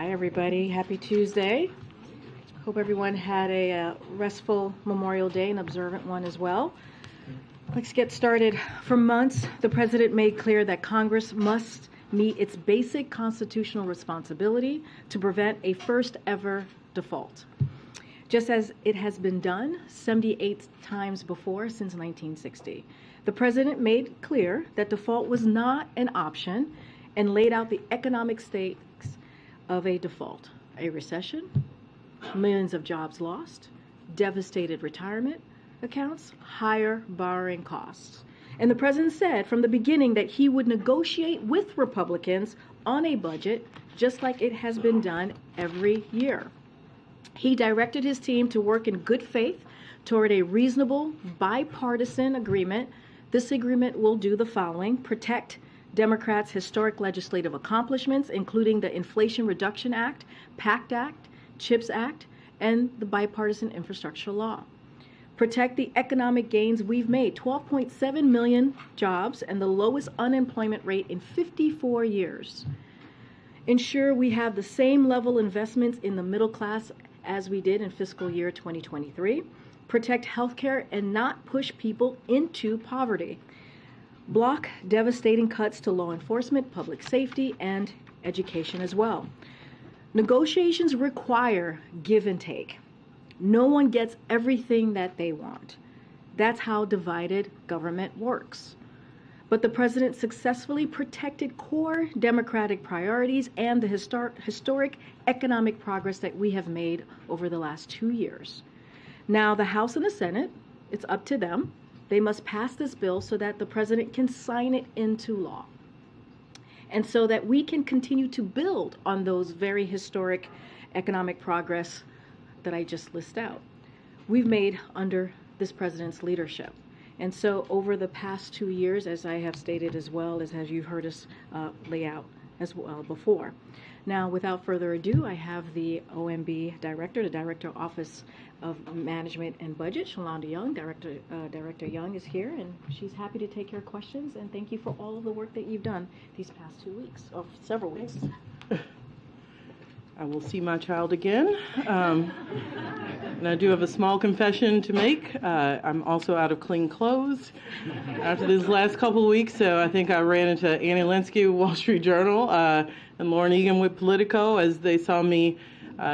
Hi, everybody. Happy Tuesday. Hope everyone had a restful Memorial Day, an observant one as well. Let's get started. For months, the president made clear that Congress must meet its basic constitutional responsibility to prevent a first-ever default, just as it has been done 78 times before since 1960. The president made clear that default was not an option and laid out the economic stakes of a default: a recession, millions of jobs lost, devastated retirement accounts, higher borrowing costs. And the president said from the beginning that he would negotiate with Republicans on a budget just like it has been done every year. He directed his team to work in good faith toward a reasonable bipartisan agreement. This agreement will do the following: protect Democrats' historic legislative accomplishments, including the Inflation Reduction Act, PACT Act, CHIPS Act, and the bipartisan infrastructure law. Protect the economic gains we've made: 12.7 million jobs and the lowest unemployment rate in 54 years. Ensure we have the same level investments in the middle class as we did in fiscal year 2023. Protect healthcare and not push people into poverty. Block devastating cuts to law enforcement, public safety, and education as well. Negotiations require give and take. No one gets everything that they want. That's how divided government works. But the president successfully protected core Democratic priorities and the historic economic progress that we have made over the last 2 years. Now, the House and the Senate, it's up to them. They must pass this bill so that the president can sign it into law, and so that we can continue to build on those very historic economic progress that I just listed out we've made under this president's leadership. And so over the past 2 years, as I have stated as well as you've heard us lay out as well before. Now, without further ado, I have the OMB Director, the Director of Office of Management and Budget, Shalanda Young. Director Young is here, and she's happy to take your questions. And thank you for all of the work that you've done these past 2 weeks, or several weeks. I will see my child again. And I do have a small confession to make. I'm also out of clean clothes after these last couple of weeks. So I think I ran into Annie Linsky with Wall Street Journal and Lauren Egan with Politico as they saw me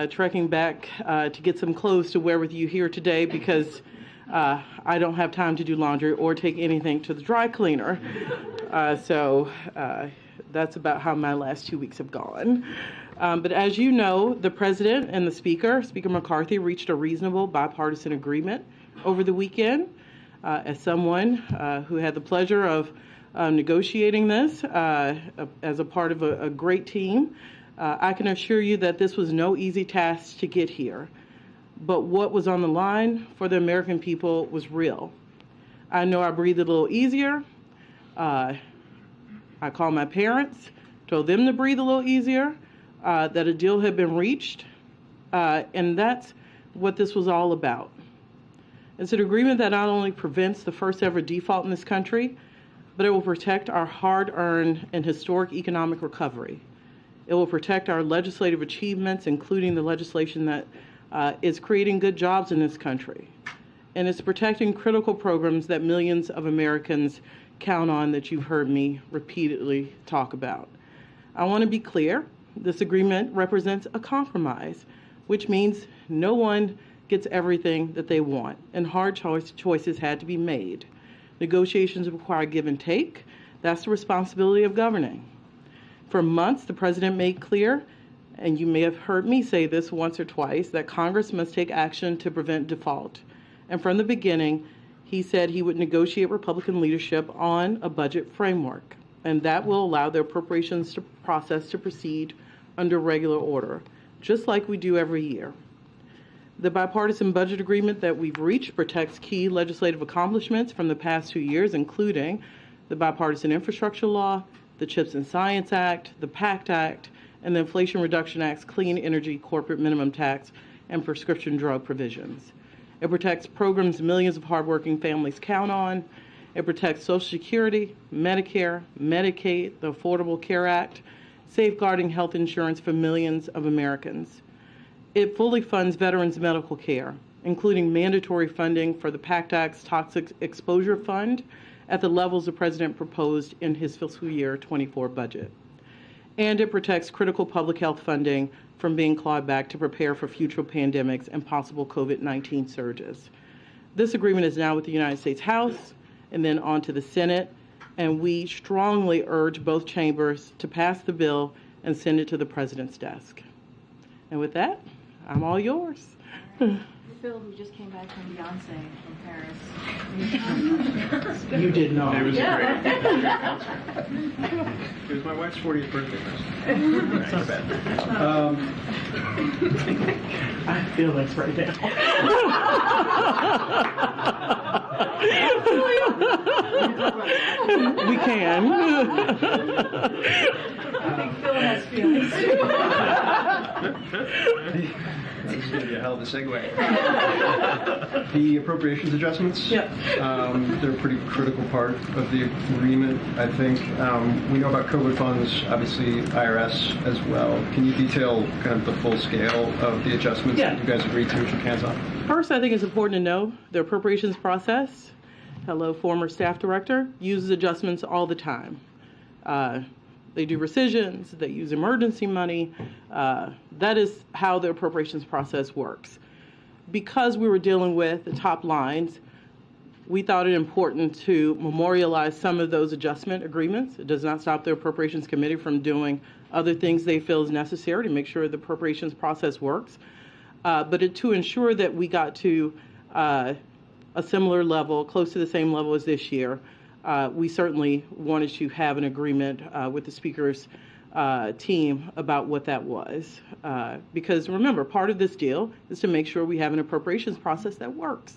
trekking back to get some clothes to wear with you here today, because I don't have time to do laundry or take anything to the dry cleaner. So that's about how my last 2 weeks have gone. But as you know, the president and the Speaker McCarthy, reached a reasonable bipartisan agreement over the weekend. As someone who had the pleasure of negotiating this as a part of a great team, I can assure you that this was no easy task to get here. But what was on the line for the American people was real. I know I breathed a little easier. I called my parents, told them to breathe a little easier. That a deal had been reached, and that's what this was all about. It's an agreement that not only prevents the first ever default in this country, but it will protect our hard-earned and historic economic recovery. It will protect our legislative achievements, including the legislation that is creating good jobs in this country. And it's protecting critical programs that millions of Americans count on, that you've heard me repeatedly talk about. I want to be clear. This agreement represents a compromise, which means no one gets everything that they want, and hard choices had to be made. Negotiations require give and take. That's the responsibility of governing. For months, the president made clear, and you may have heard me say this once or twice, that Congress must take action to prevent default. And from the beginning, he said he would negotiate Republican leadership on a budget framework, and that will allow the appropriations process to proceed under regular order, just like we do every year. The bipartisan budget agreement that we've reached protects key legislative accomplishments from the past 2 years, including the bipartisan infrastructure law, the CHIPS and Science Act, the PACT Act, and the Inflation Reduction Act's clean energy corporate minimum tax and prescription drug provisions. It protects programs millions of hardworking families count on. It protects Social Security, Medicare, Medicaid, the Affordable Care Act. safeguarding health insurance for millions of Americans. It fully funds veterans' medical care, including mandatory funding for the PACT Act's Toxic Exposure Fund at the levels the President proposed in his fiscal year 24 budget. And it protects critical public health funding from being clawed back to prepare for future pandemics and possible COVID-19 surges. This agreement is now with the United States House and then on to the Senate, and we strongly urge both chambers to pass the bill and send it to the President's desk. And with that, I'm all yours. Phil, who just came back from Beyonce from Paris. You did not. It was great. It was my wife's 40th birthday present. That's not bad. I feel this right now. We can. I think Phil has feelings. This is going to be a hell of a segue. The appropriations adjustments, Yep. They're a pretty critical part of the agreement, I think. We know about COVID funds, obviously IRS as well. Can you detail kind of the full scale of the adjustments that you guys agreed to and shook hands on? First, I think it's important to know the appropriations process, hello, former staff director, uses adjustments all the time. They do rescissions, they use emergency money. That is how the appropriations process works. Because we were dealing with the top lines, we thought it important to memorialize some of those adjustment agreements. It does not stop the Appropriations Committee from doing other things they feel is necessary to make sure the appropriations process works. But to ensure that we got to a similar level, close to the same level as this year, we certainly wanted to have an agreement with the Speaker's team about what that was. Because remember, part of this deal is to make sure we have an appropriations process that works.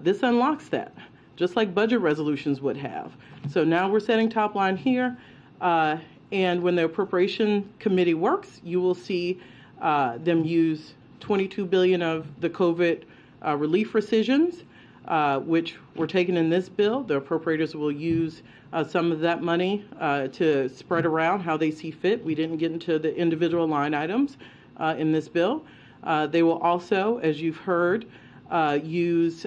This unlocks that, just like budget resolutions would have. So now we're setting top line here, and when the Appropriation Committee works, you will see them use $22 billion of the COVID relief rescissions, which were taken in this bill. The appropriators will use some of that money to spread around how they see fit. We didn't get into the individual line items in this bill. They will also, as you've heard, use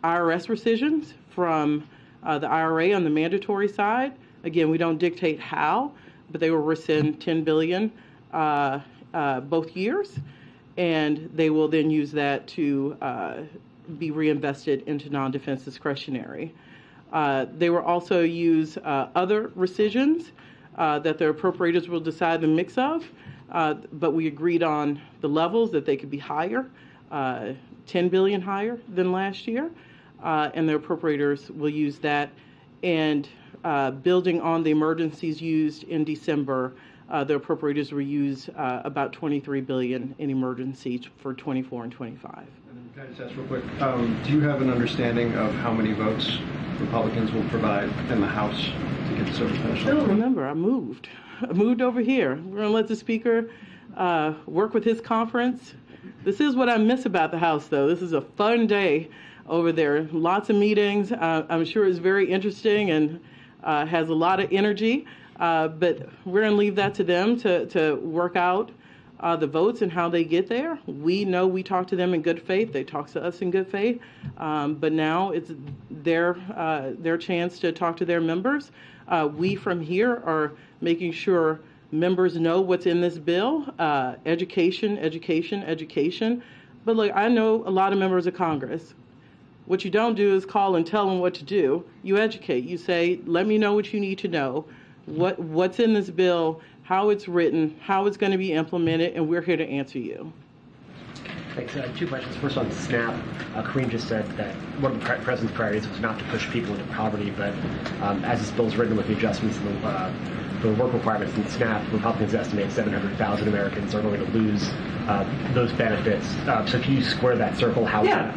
IRS rescissions from the IRA on the mandatory side. Again, we don't dictate how, but they will rescind $10 billion both years, and they will then use that to be reinvested into non-defense discretionary. They will also use other rescissions that the appropriators will decide the mix of, but we agreed on the levels that they could be higher, $10 billion higher than last year, and the appropriators will use that. And building on the emergencies used in December, the appropriators will use about $23 billion in emergencies for 24 and 25. Can I just ask real quick, do you have an understanding of how many votes Republicans will provide in the House to get this over the finish line? Remember, I moved over here. We're going to let the Speaker work with his conference. This is what I miss about the House, though. This is a fun day over there. Lots of meetings. I'm sure it's very interesting and has a lot of energy. But we're going to leave that to them to work out the votes and how they get there. We know we talk to them in good faith. They talk to us in good faith. But now it's their chance to talk to their members. We from here are making sure members know what's in this bill. Education, education, education. But look, I know a lot of members of Congress. What you don't do is call and tell them what to do. You educate. You say, let me know what you need to know, what's in this bill, how it's written, how it's going to be implemented, and we're here to answer you. Thanks. Two questions. First on SNAP. Karine just said that one of the President's priorities was not to push people into poverty, but as this bill is written with the adjustments in the work requirements in SNAP, Republicans estimate 700,000 Americans are going to lose those benefits. So can you square that circle? How? Yeah.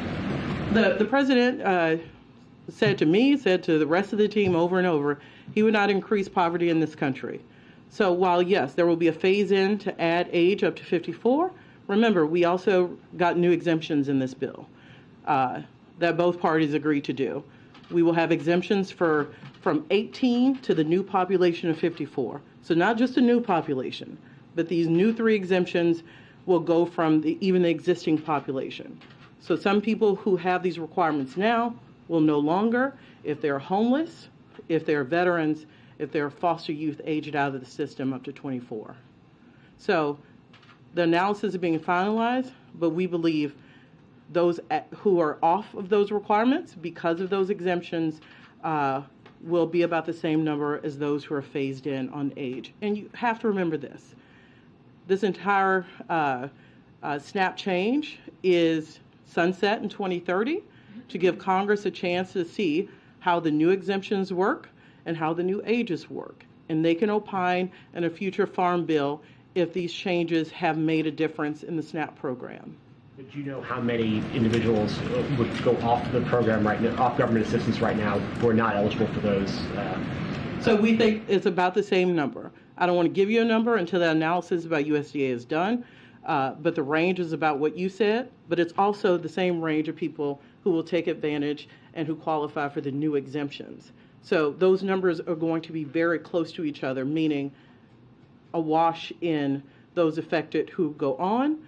The President said to me, said to the rest of the team over and over, he would not increase poverty in this country. So while, yes, there will be a phase-in to add age up to 54, remember, we also got new exemptions in this bill that both parties agreed to do. We will have exemptions from 18 to the new population of 54. So not just a new population, but these new 3 exemptions will go from even the existing population. So some people who have these requirements now will no longer, if they're homeless, if they're veterans, if they're foster youth aged out of the system up to 24. So the analysis is being finalized, but we believe those who are off of those requirements because of those exemptions will be about the same number as those who are phased in on age. And you have to remember this. This entire SNAP change is sunset in 2030 to give Congress a chance to see how the new exemptions work and how the new ages work. And they can opine in a future farm bill if these changes have made a difference in the SNAP program. But do you know how many individuals would go off the program right now, off government assistance right now, who are not eligible for those? So we think it's about the same number. I don't want to give you a number until the analysis by USDA is done, but the range is about what you said, but it's also the same range of people who will take advantage and who qualify for the new exemptions. So those numbers are going to be very close to each other, meaning a wash in those affected who go on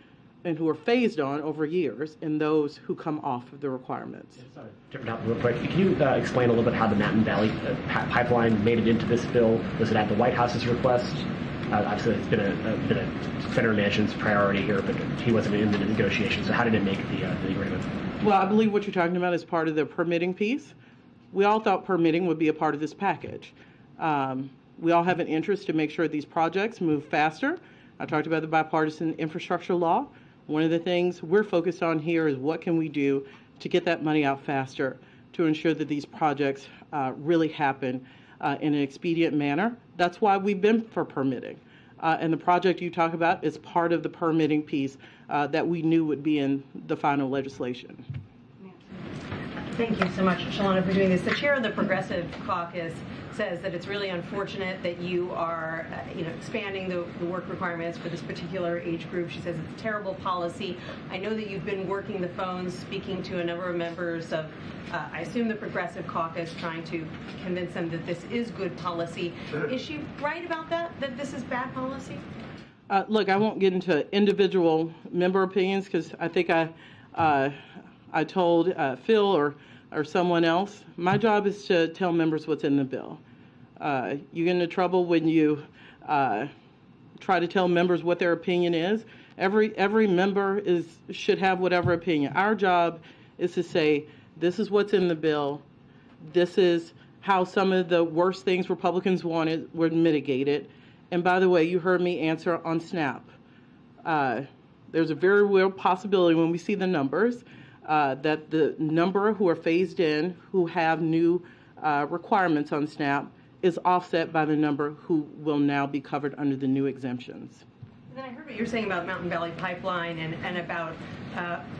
and who are phased on over years, and those who come off of the requirements. Sorry, different topic real quick. Can you explain a little bit how the Mountain Valley pipeline made it into this bill? Was it at the White House's request? Obviously, it's been a Senator Manchin's priority here, but he wasn't in the negotiations. So how did it make the agreement? Well, I believe what you're talking about is part of the permitting piece. We all thought permitting would be a part of this package. We all have an interest to make sure these projects move faster. I talked about the bipartisan infrastructure law. One of the things we're focused on here is what can we do to get that money out faster to ensure that these projects really happen in an expedient manner. That's why we've been for permitting. And the project you talk about is part of the permitting piece that we knew would be in the final legislation. Thank you so much, Shalanda, for doing this. The chair of the Progressive Caucus says that it's really unfortunate that you are expanding the work requirements for this particular age group. She says it's a terrible policy. I know that you've been working the phones, speaking to a number of members of, I assume, the Progressive Caucus, trying to convince them that this is good policy. Is she right about that this is bad policy? Look, I won't get into individual member opinions because I think I told Phil or someone else, my job is to tell members what's in the bill. You get into trouble when you try to tell members what their opinion is. Every member should have whatever opinion. Our job is to say, this is what's in the bill. This is how some of the worst things Republicans wanted were mitigated. And by the way, you heard me answer on SNAP. There's a very real possibility when we see the numbers that the number who are phased in, who have new requirements on SNAP, is offset by the number who will now be covered under the new exemptions. And then I heard what you're saying about Mountain Valley Pipeline and about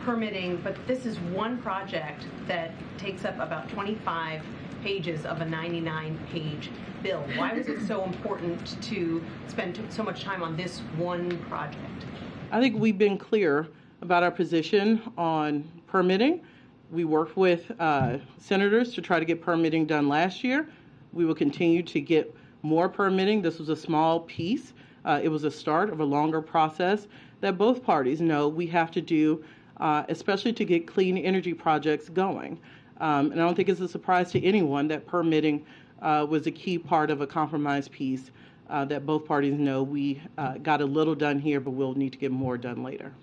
permitting, but this is one project that takes up about 25 pages of a 99-page bill. Why was it so important to spend so much time on this one project? I think we've been clear about our position on permitting. We worked with senators to try to get permitting done last year. We will continue to get more permitting. This was a small piece. It was a start of a longer process that both parties know we have to do, especially to get clean energy projects going. And I don't think it's a surprise to anyone that permitting was a key part of a compromise piece that both parties know we got a little done here, but we'll need to get more done later.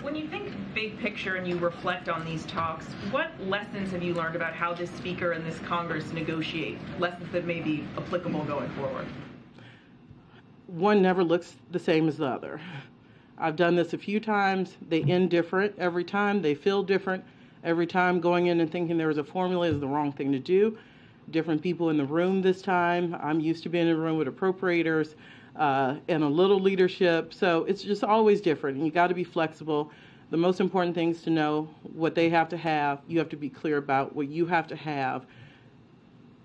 When you think big picture and you reflect on these talks, what lessons have you learned about how this speaker and this Congress negotiate? Lessons that may be applicable going forward? One never looks the same as the other. I've done this a few times. They end different every time. They feel different every time. Going in and thinking there was a formula is the wrong thing to do. Different people in the room this time. I'm used to being in a room with appropriators and a little leadership. So it's just always different. And you got to be flexible. The most important thing is to know what they have to have. You have to be clear about what you have to have.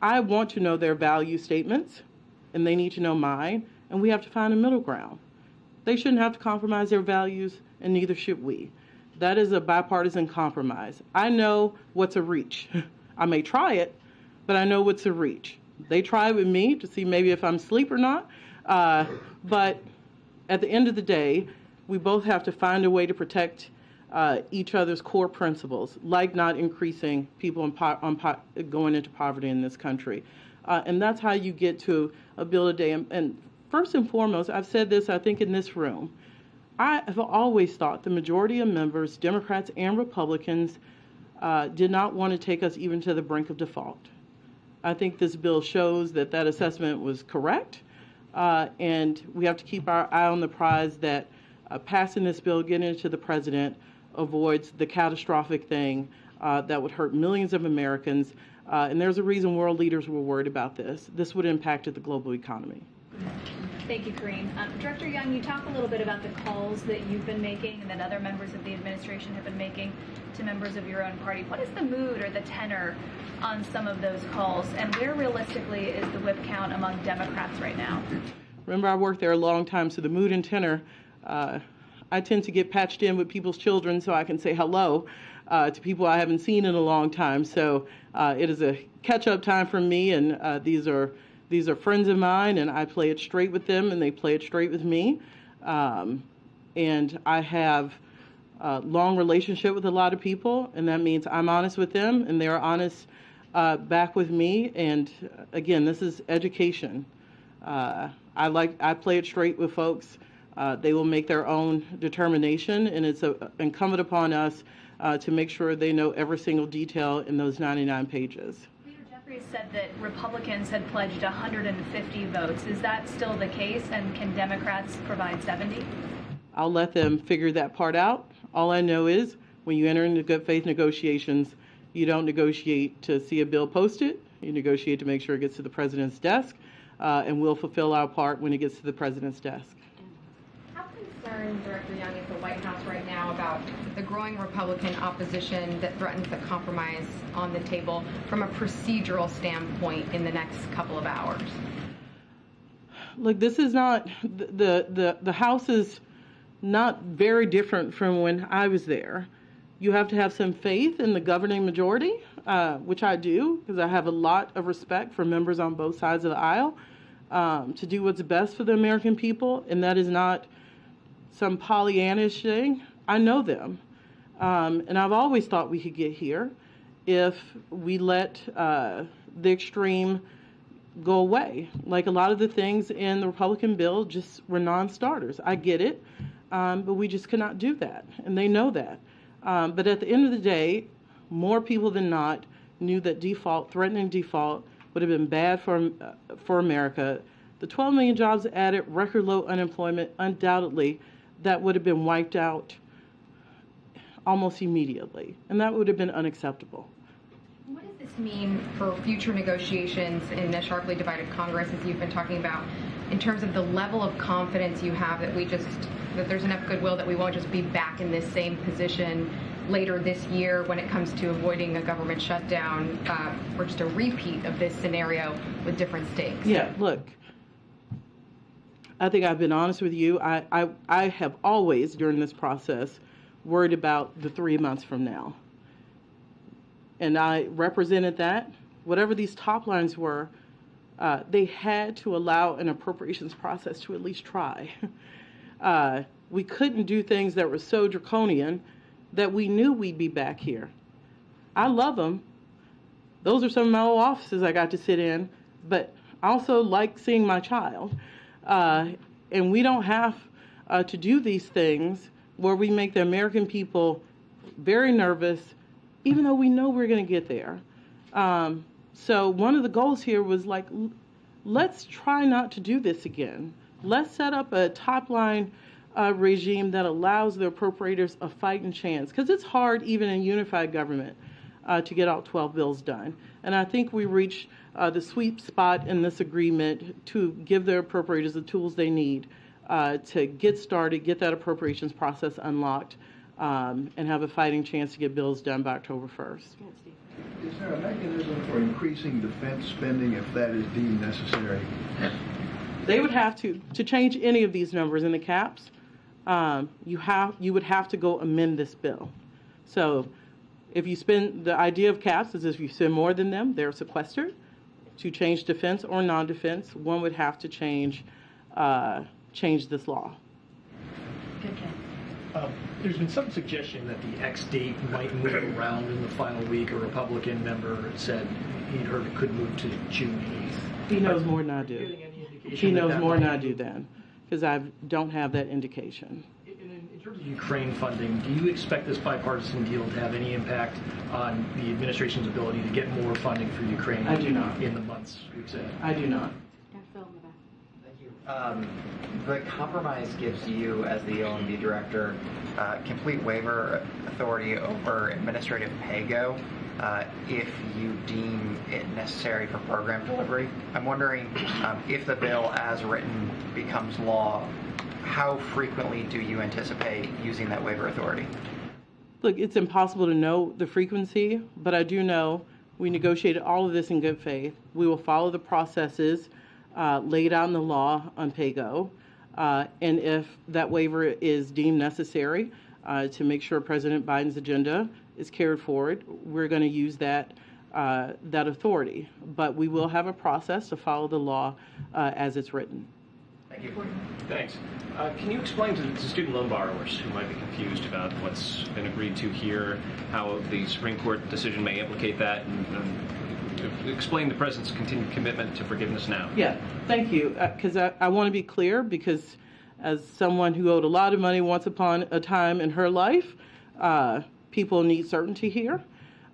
I want to know their value statements, and they need to know mine. And we have to find a middle ground. They shouldn't have to compromise their values, and neither should we. That is a bipartisan compromise. I know what's a reach. I may try it, but I know what's a reach. They try with me to see maybe if I'm asleep or not. But at the end of the day, we both have to find a way to protect each other's core principles, like not increasing people going into poverty in this country. And that's how you get to a bill a day. And first and foremost, I've said this, I think, in this room. I have always thought the majority of members, Democrats and Republicans, did not want to take us even to the brink of default. I think this bill shows that that assessment was correct, and we have to keep our eye on the prize that passing this bill, getting it to the president, avoids the catastrophic thing that would hurt millions of Americans. And there's a reason world leaders were worried about this. This would impact the global economy. Thank you, Karine. Director Young, you talk a little bit about the calls that you've been making and that other members of the administration have been making to members of your own party. What is the mood or the tenor on some of those calls, and where realistically is the whip count among Democrats right now? Remember, I worked there a long time, so the mood and tenor, I tend to get patched in with people's children so I can say hello to people I haven't seen in a long time. So it is a catch-up time for me, and these are friends of mine, and I play it straight with them, and they play it straight with me. And I have a long relationship with a lot of people, and that means I'm honest with them, and they're honest back with me. And again, this is education. I play it straight with folks. They will make their own determination, and it's incumbent upon us to make sure they know every single detail in those 99 pages. Leader Jeffries said that Republicans had pledged 150 votes. Is that still the case, and can Democrats provide 70? I'll let them figure that part out. All I know is when you enter into good faith negotiations, you don't negotiate to see a bill posted. You negotiate to make sure it gets to the president's desk, and we'll fulfill our part when it gets to the president's desk. How concerned, Director Young, is the White House right now about the growing Republican opposition that threatens the compromise on the table from a procedural standpoint in the next couple of hours? Look, this is not, the House is not very different from when I was there. You have to have some faith in the governing majority, which I do, because I have a lot of respect for members on both sides of the aisle, to do what's best for the American people, and that is not some Pollyannish thing. I know them, and I've always thought we could get here if we let the extreme go away. Like a lot of the things in the Republican bill just were non-starters. I get it, but we just cannot do that, and they know that. But at the end of the day, more people than not knew that threatening default, would have been bad for America. The 12 million jobs added, record low unemployment, undoubtedly, that would have been wiped out almost immediately, and that would have been unacceptable. What does this mean for future negotiations in a sharply divided Congress, as you've been talking about, in terms of the level of confidence you have that there's enough goodwill that we won't just be back in this same position later this year when it comes to avoiding a government shutdown, or just a repeat of this scenario with different stakes? Yeah, look, I think I've been honest with you. I have always, during this process, worried about the 3 months from now. And I represented that. Whatever these top lines were, they had to allow an appropriations process to at least try. We couldn't do things that were so draconian that we knew we'd be back here. I love them. Those are some of my old offices I got to sit in, but I also like seeing my child. And we don't have to do these things where we make the American people very nervous, even though we know we're going to get there. So one of the goals here was like, let's try not to do this again. Let's set up a top-line regime that allows the appropriators a fighting chance, because it's hard, even in unified government, to get all 12 bills done. And I think we reached the sweet spot in this agreement to give the appropriators the tools they need to get started, get that appropriations process unlocked, and have a fighting chance to get bills done by October 1st. Is there a mechanism for increasing defense spending if that is deemed necessary? They would have to change any of these numbers in the caps. You would have to go amend this bill. So If you spend, the idea of caps is if you spend more than them, they're sequestered. To change defense or non-defense, one would have to change this law. There's been some suggestion that the X date might move around in the final week. A Republican member said he'd heard it could move to June 8th. He knows more than I do. He knows more than I do then, because I don't have that indication. In terms of Ukraine funding, do you expect this bipartisan deal to have any impact on the administration's ability to get more funding for Ukraine? I do not. In the months we've said. I do not. Thank you. The compromise gives you, as the OMB director, complete waiver authority over administrative pay-go if you deem it necessary for program delivery. I'm wondering if the bill as written becomes law, how frequently do you anticipate using that waiver authority? Look, it's impossible to know the frequency, but I do know we negotiated all of this in good faith. We will follow the processes laid out in the law on pay-go, and if that waiver is deemed necessary to make sure President Biden's agenda is carried forward, we're going to use that authority. But we will have a process to follow the law as it's written. Thank you. Thanks. Can you explain to student loan borrowers who might be confused about what's been agreed to here, how the Supreme Court decision may implicate that, and explain the President's continued commitment to forgiveness now? Yeah, thank you. Because I want to be clear, because as someone who owed a lot of money once upon a time in her life, people need certainty here.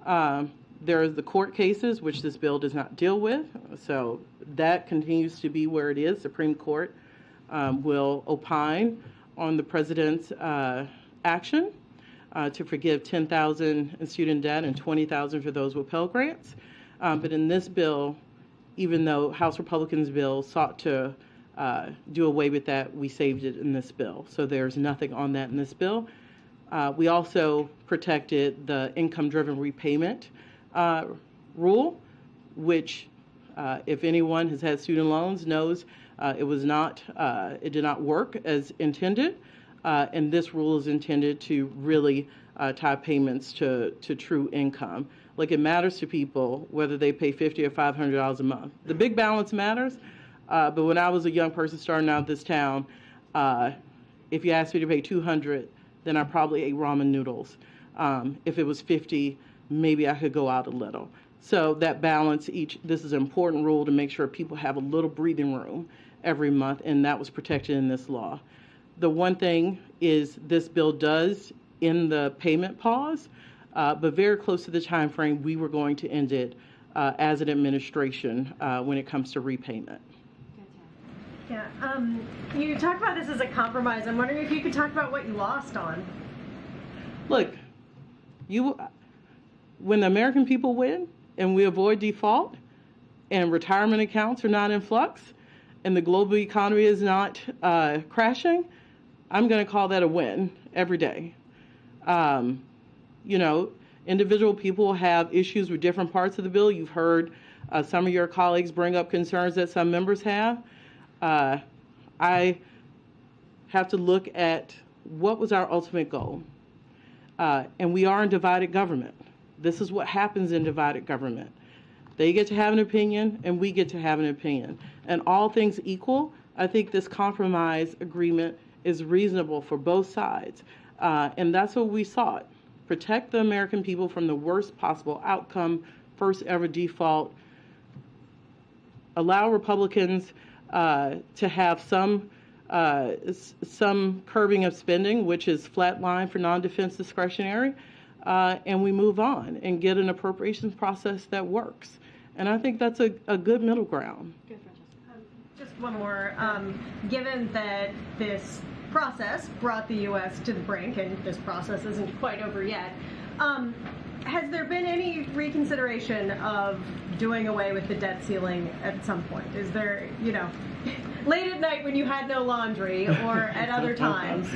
There are the court cases, which this bill does not deal with, so that continues to be where it is. Supreme Court will opine on the President's action to forgive $10,000 in student debt and $20,000 for those with Pell Grants. But in this bill, even though House Republicans' bill sought to do away with that, we saved it in this bill. So there's nothing on that in this bill. We also protected the income-driven repayment rule, which if anyone has had student loans knows it did not work as intended, and this rule is intended to really tie payments to true income. Like, it matters to people whether they pay $50 or $500 a month. The big balance matters, but when I was a young person starting out this town, if you asked me to pay $200, then I probably ate ramen noodles. If it was $50, maybe I could go out a little. So that balance, this is an important rule to make sure people have a little breathing room every month, and that was protected in this law. The one thing is this bill does end the payment pause, but very close to the time frame we were going to end it as an administration when it comes to repayment. Yeah, you talk about this as a compromise. I'm wondering if you could talk about what you lost on. Look, when the American people win and we avoid default and retirement accounts are not in flux and the global economy is not crashing, I'm going to call that a win every day. Individual people have issues with different parts of the bill. You've heard some of your colleagues bring up concerns that some members have. I have to look at what was our ultimate goal. And we are in divided government. This is what happens in divided government. They get to have an opinion, and we get to have an opinion. And all things equal, I think this compromise agreement is reasonable for both sides. And that's what we sought. Protect the American people from the worst possible outcome, first ever default. Allow Republicans to have some curbing of spending, which is flat line for non-defense discretionary, and we move on and get an appropriations process that works. And I think that's a good middle ground. Just one more. Given that this process brought the U.S. to the brink, and this process isn't quite over yet, has there been any reconsideration of doing away with the debt ceiling at some point? Is there, late at night when you had no laundry or at other times,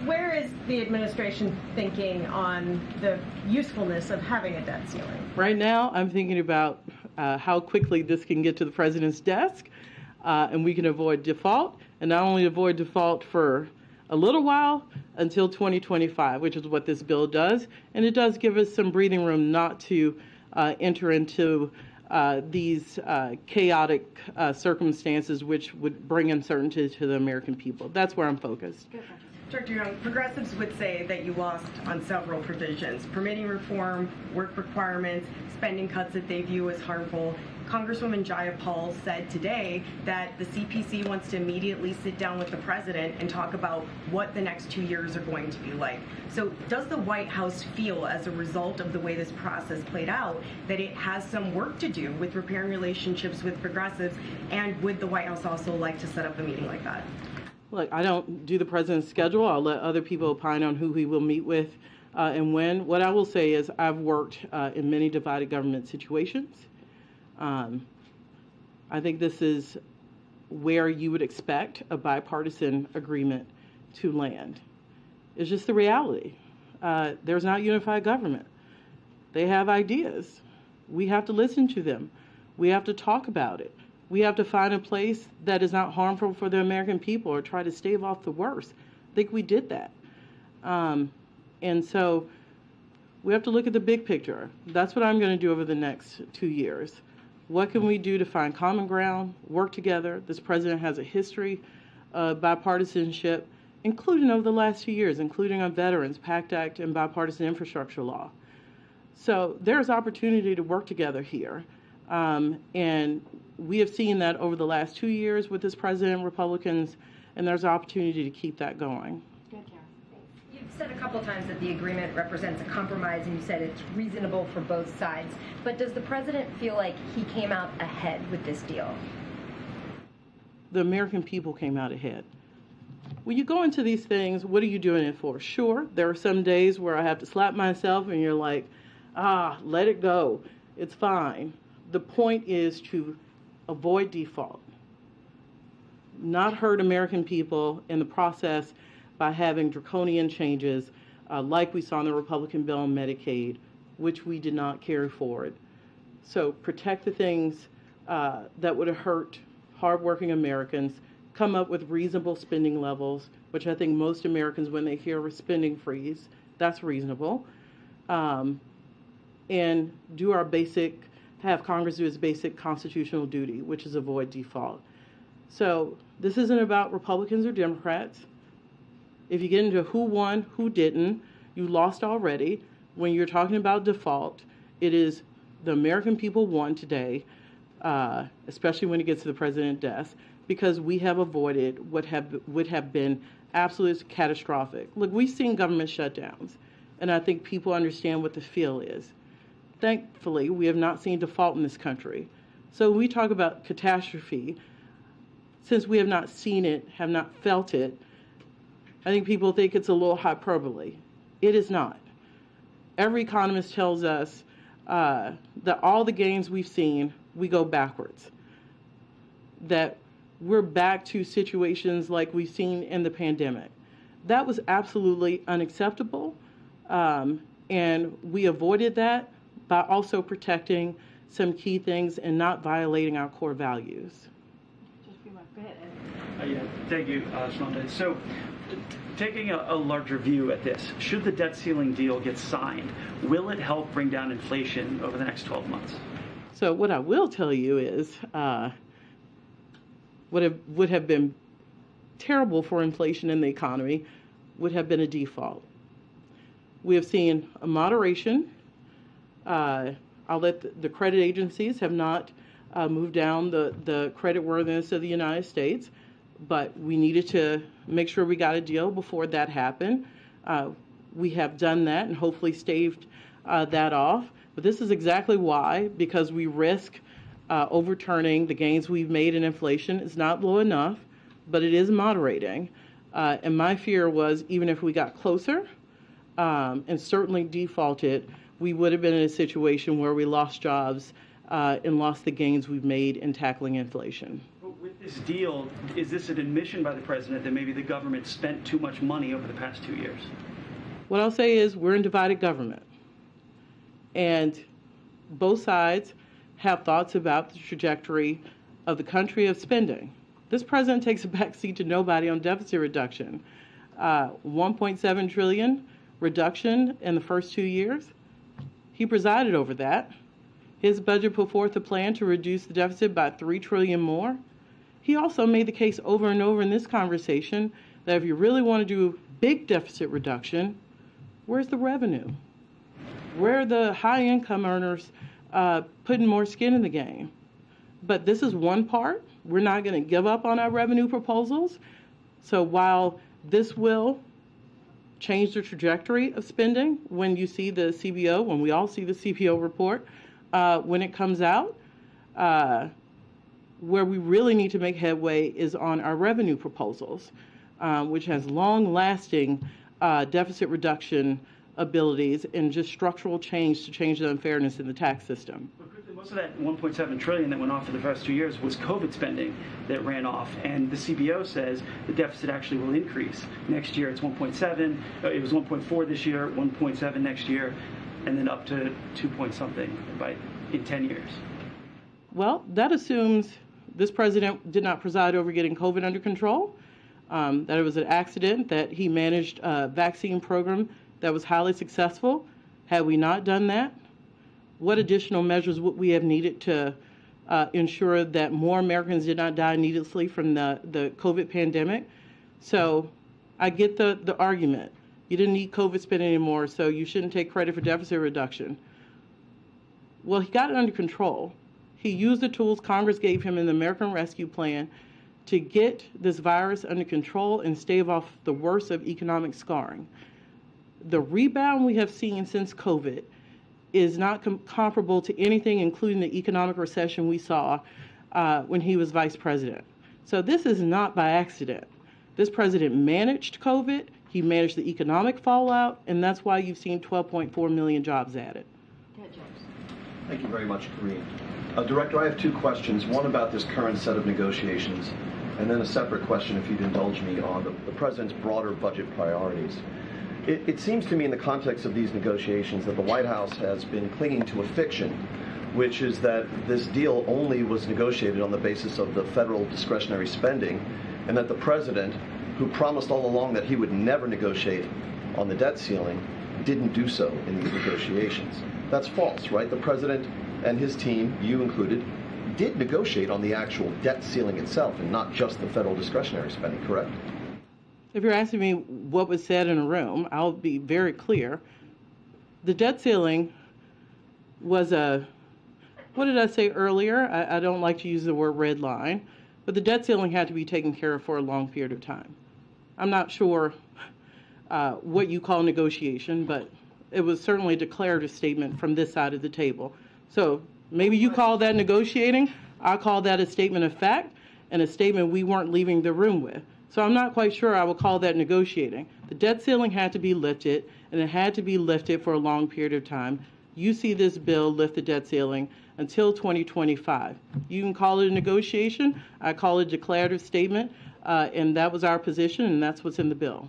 where is the administration thinking on the usefulness of having a debt ceiling? Right now, I'm thinking about how quickly this can get to the president's desk, and we can avoid default, and not only avoid default for a little while until 2025, which is what this bill does. And it does give us some breathing room not to enter into these chaotic circumstances which would bring uncertainty to the American people. That's where I'm focused. Dr. Young, progressives would say that you lost on several provisions: permitting reform, work requirements, spending cuts that they view as harmful. Congresswoman Jayapal said today that the CPC wants to immediately sit down with the president and talk about what the next 2 years are going to be like. So does the White House feel, as a result of the way this process played out, that it has some work to do with repairing relationships with progressives? And would the White House also like to set up a meeting like that? Look, I don't do the president's schedule. I'll let other people opine on who he will meet with and when. What I will say is I've worked in many divided government situations. I think this is where you would expect a bipartisan agreement to land. It's just the reality. There's not unified government. They have ideas. We have to listen to them. We have to talk about it. We have to find a place that is not harmful for the American people or try to stave off the worst. I think we did that. And so we have to look at the big picture. That's what I'm going to do over the next 2 years. What can we do to find common ground, work together? This president has a history of bipartisanship, including over the last 2 years, including on veterans, PACT Act, and bipartisan infrastructure law. So there's opportunity to work together here. And we have seen that over the last 2 years with this president, Republicans, and there's opportunity to keep that going. You've said a couple times that the agreement represents a compromise, and you said it's reasonable for both sides. But does the president feel like he came out ahead with this deal? The American people came out ahead. When you go into these things, what are you doing it for? Sure, there are some days where I have to slap myself and you're like, let it go. It's fine. The point is to avoid default, not hurt American people in the process by having draconian changes like we saw in the Republican bill on Medicaid, which we did not carry forward. So protect the things that would have hurt hardworking Americans, come up with reasonable spending levels, which I think most Americans, when they hear a spending freeze, that's reasonable, and do our basic, have Congress do its basic constitutional duty, which is avoid default. So this isn't about Republicans or Democrats. If you get into who won, who didn't, you lost already. When you're talking about default, it is the American people won today, especially when it gets to the president's death, because we have avoided what would have been absolutely catastrophic. Look, we've seen government shutdowns, and I think people understand what the feel is. Thankfully, we have not seen default in this country. So when we talk about catastrophe, since we have not seen it, have not felt it, I think people think it's a little hyperbole. It is not. Every economist tells us that all the gains we've seen, we go backwards. That we're back to situations like we've seen in the pandemic. That was absolutely unacceptable, and we avoided that by also protecting some key things and not violating our core values. Go ahead, Ed. Yeah, thank you, Shalanda. So, taking a larger view at this, should the debt ceiling deal get signed, will it help bring down inflation over the next 12 months? So what I will tell you is what would have been terrible for inflation in the economy would have been a default. We have seen a moderation. I'll let the credit agencies have not moved down the credit worthiness of the United States, but we needed to make sure we got a deal before that happened. We have done that and hopefully staved that off. But this is exactly why, because we risk overturning the gains we've made in inflation. It's not low enough, but it is moderating. And my fear was even if we got closer and certainly defaulted, we would have been in a situation where we lost jobs and lost the gains we've made in tackling inflation. But with this deal, is this an admission by the president that maybe the government spent too much money over the past 2 years? What I'll say is we're in divided government. And both sides have thoughts about the trajectory of the country of spending. This president takes a backseat to nobody on deficit reduction. 1.7 trillion reduction in the first 2 years. He presided over that. His budget put forth a plan to reduce the deficit by $3 trillion more. He also made the case over and over in this conversation that if you really want to do big deficit reduction, where's the revenue? Where are the high income earners putting more skin in the game? But this is one part. We're not going to give up on our revenue proposals. So while this will change the trajectory of spending, when you see the CBO, when we all see the CBO report, when it comes out, where we really need to make headway is on our revenue proposals, which has long-lasting deficit reduction abilities and just structural change to change the unfairness in the tax system. Most of that 1.7 trillion that went off for the first 2 years was COVID spending that ran off, and the CBO says the deficit actually will increase. Next year it's 1.7, it was 1.4 this year, 1.7 next year, and then up to 2 point something in 10 years. Well, that assumes this president did not preside over getting COVID under control, that it was an accident, that he managed a vaccine program that was highly successful. Had we not done that, what additional measures would we have needed to ensure that more Americans did not die needlessly from the COVID pandemic? So I get the argument. You didn't need COVID spending anymore, so you shouldn't take credit for deficit reduction. Well, he got it under control. He used the tools Congress gave him in the American Rescue Plan to get this virus under control and stave off the worst of economic scarring. The rebound we have seen since COVID is not comparable to anything, including the economic recession we saw when he was vice president. So this is not by accident. This president managed COVID, he managed the economic fallout, and that's why you've seen 12.4 million jobs added. Thank you very much, Karine. Director, I have two questions, one about this current set of negotiations, and then a separate question, if you'd indulge me, on the president's broader budget priorities. It seems to me in the context of these negotiations that the White House has been clinging to a fiction, which is that this deal only was negotiated on the basis of the federal discretionary spending, and that the president, who promised all along that he would never negotiate on the debt ceiling, didn't do so in these negotiations. That's false, right? The president and his team, you included, did negotiate on the actual debt ceiling itself and not just the federal discretionary spending, correct? If you're asking me what was said in a room, I'll be very clear. The debt ceiling was what did I say earlier? I don't like to use the word red line, but the debt ceiling had to be taken care of for a long period of time. I'm not sure what you call negotiation, but it was certainly a declarative statement from this side of the table. So maybe you call that negotiating. I call that a statement of fact and a statement we weren't leaving the room with. So I'm not quite sure I would call that negotiating. The debt ceiling had to be lifted, and it had to be lifted for a long period of time. You see this bill lift the debt ceiling until 2025. You can call it a negotiation. I call it a declarative statement, and that was our position, and that's what's in the bill.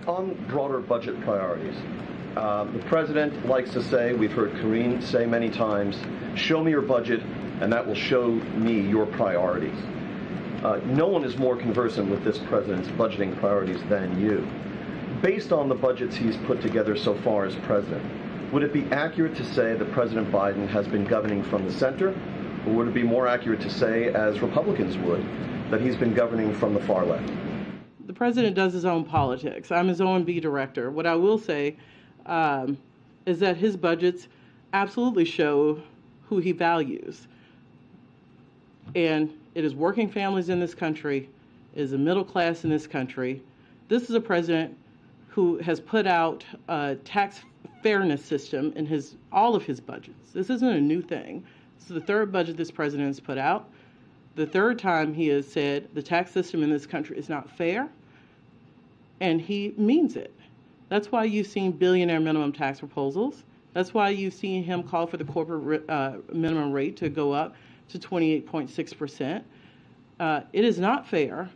On broader budget priorities, the president likes to say, we've heard Karine say many times, show me your budget, and that will show me your priorities. No one is more conversant with this president's budgeting priorities than you. Based on the budgets he's put together so far as president, would it be accurate to say that President Biden has been governing from the center, or would it be more accurate to say, as Republicans would, that he's been governing from the far left? The president does his own politics. I'm his O&B director. What I will say is that his budgets absolutely show who he values. And it is working families in this country, it is the middle class in this country. This is a president who has put out a tax fairness system in all of his budgets. This isn't a new thing. This is the third budget this president has put out. The third time he has said the tax system in this country is not fair, and he means it. That's why you've seen billionaire minimum tax proposals. That's why you've seen him call for the corporate minimum rate to go up to 28.6%. It is not fair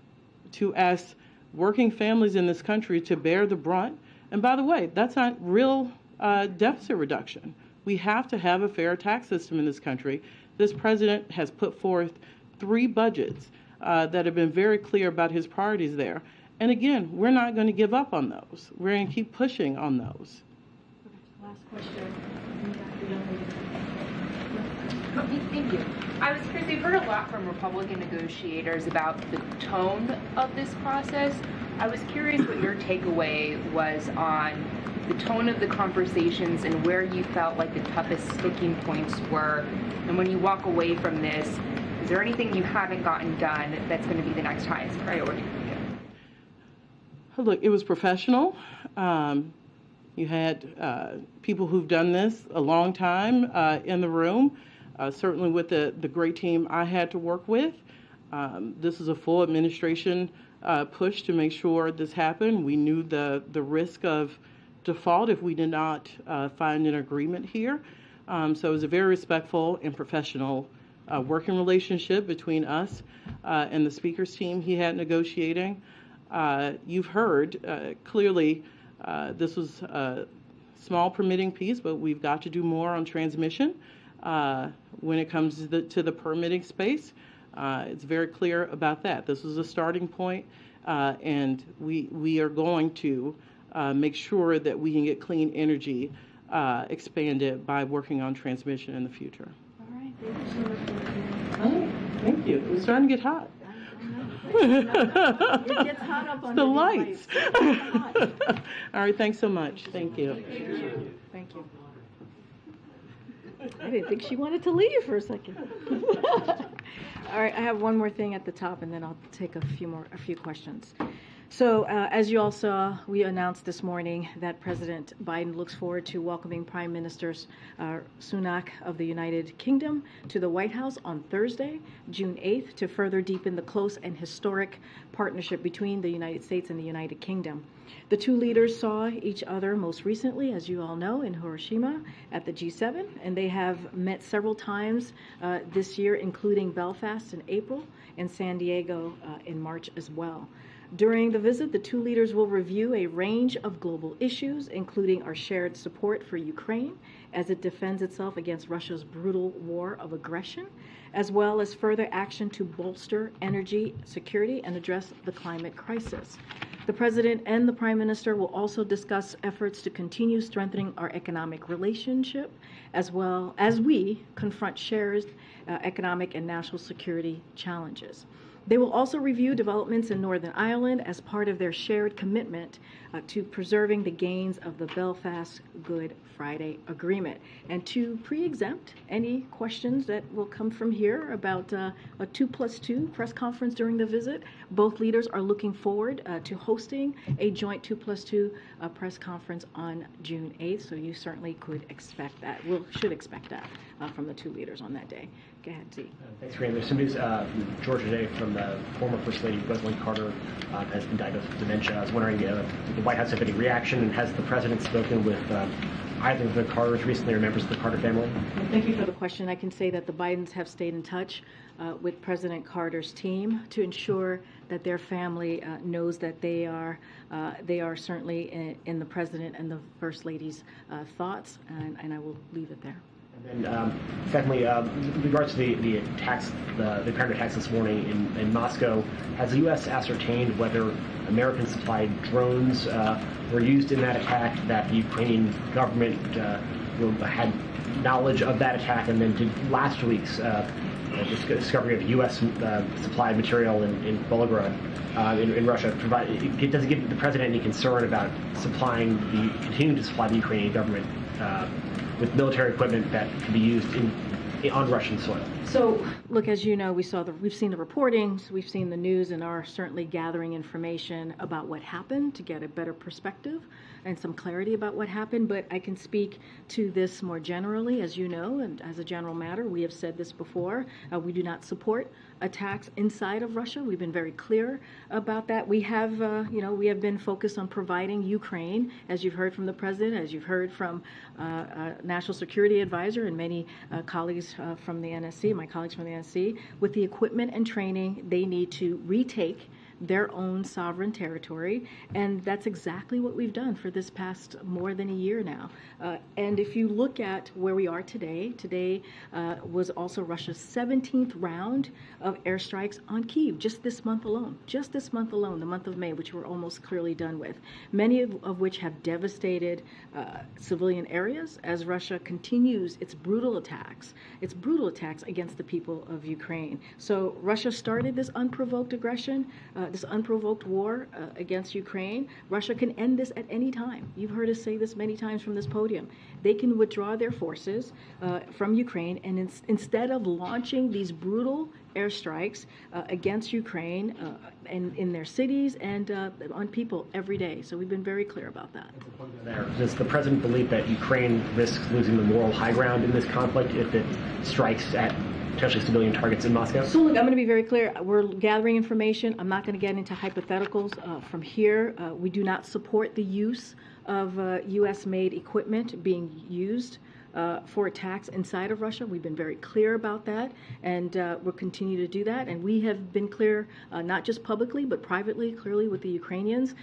to ask working families in this country to bear the brunt. And by the way, that's not real deficit reduction. We have to have a fair tax system in this country. This president has put forth 3 budgets that have been very clear about his priorities there. And again, we're not going to give up on those. We're going to keep pushing on those. Last question. Thank you. I was curious, we've heard a lot from Republican negotiators about the tone of this process. I was curious what your takeaway was on the tone of the conversations and where you felt like the toughest sticking points were. And when you walk away from this, is there anything you haven't gotten done that's going to be the next highest priority for you? Look, it was professional. You had people who've done this a long time in the room, certainly with the great team I had to work with. This is a full administration push to make sure this happened. We knew the risk of default if we did not find an agreement here. So it was a very respectful and professional working relationship between us and the Speaker's team he had negotiating. You've heard clearly this was a small permitting piece, but we've got to do more on transmission when it comes to the permitting space. It's very clear about that. This is a starting point, and we are going to make sure that we can get clean energy expanded by working on transmission in the future. All right. Thank you so much. Thank you. It's starting to get hot. It gets hot up on the lights. All right. Thanks so much. Thank you. Thank you. I didn't think she wanted to leave for a second. All right, I have one more thing at the top, and then I'll take a few questions. So, as you all saw, we announced this morning that President Biden looks forward to welcoming Prime Minister Sunak of the United Kingdom to the White House on Thursday, June 8th, to further deepen the close and historic partnership between the United States and the United Kingdom. The two leaders saw each other most recently, as you all know, in Hiroshima at the G7, and they have met several times this year, including Belfast in April and San Diego in March as well. During the visit, the two leaders will review a range of global issues, including our shared support for Ukraine as it defends itself against Russia's brutal war of aggression, as well as further action to bolster energy security and address the climate crisis. The President and the Prime Minister will also discuss efforts to continue strengthening our economic relationship, as well as we confront shared economic and national security challenges. They will also review developments in Northern Ireland as part of their shared commitment to preserving the gains of the Belfast Good Friday Agreement. And to pre-exempt any questions that will come from here about a 2+2 press conference during the visit, both leaders are looking forward to hosting a joint 2+2 press conference on June 8th, so you certainly could expect that, should expect that from the two leaders on that day. Go ahead, Z. Thanks, Karine. There's some news from Georgia today from the former First Lady, Rosalynn Carter, has been diagnosed with dementia. I was wondering, did the White House have any reaction, and has the President spoken with either of the Carters recently or members of the Carter family? Well, thank you for the question. I can say that the Bidens have stayed in touch with President Carter's team to ensure that their family knows that they are certainly in the President and the First Lady's thoughts, and I will leave it there. And then, secondly, in regards to the attacks, the apparent attacks this morning in Moscow, has the U.S. ascertained whether American-supplied drones were used in that attack, that the Ukrainian government had knowledge of that attack, and then did last week's discovery of U.S.-supplied material in Volgograd in Russia does it give the President any concern about continuing to supply the Ukrainian government with military equipment that can be used on Russian soil? So, look, as you know, we've seen the reportings, we've seen the news, and are certainly gathering information about what happened to get a better perspective and some clarity about what happened. But I can speak to this more generally, as you know, and as a general matter, we have said this before. We do not support attacks inside of Russia. We've been very clear about that. We have been focused on providing Ukraine, as you've heard from the President, as you've heard from National Security Advisor and many colleagues from the NSC, my colleagues from the NSC, with the equipment and training they need to retake their own sovereign territory, and that's exactly what we've done for this past more than a year now. And if you look at where we are today was also Russia's 17th round of airstrikes on Kyiv just this month alone, the month of May, which we're almost clearly done with, many of which have devastated civilian areas as Russia continues its brutal attacks against the people of Ukraine. So Russia started this unprovoked aggression, this unprovoked war against Ukraine. Russia can end this at any time. You've heard us say this many times from this podium. They can withdraw their forces from Ukraine, and instead of launching these brutal airstrikes against Ukraine and in their cities and on people every day. So we've been very clear about that. Does the president believe that Ukraine risks losing the moral high ground in this conflict if it strikes at potentially civilian targets in Moscow? So look, I'm going to be very clear. We're gathering information. I'm not going to get into hypotheticals from here. We do not support the use of U.S.-made equipment being used for attacks inside of Russia. We've been very clear about that, and we'll continue to do that. And we have been clear, not just publicly, but privately, clearly with the Ukrainians,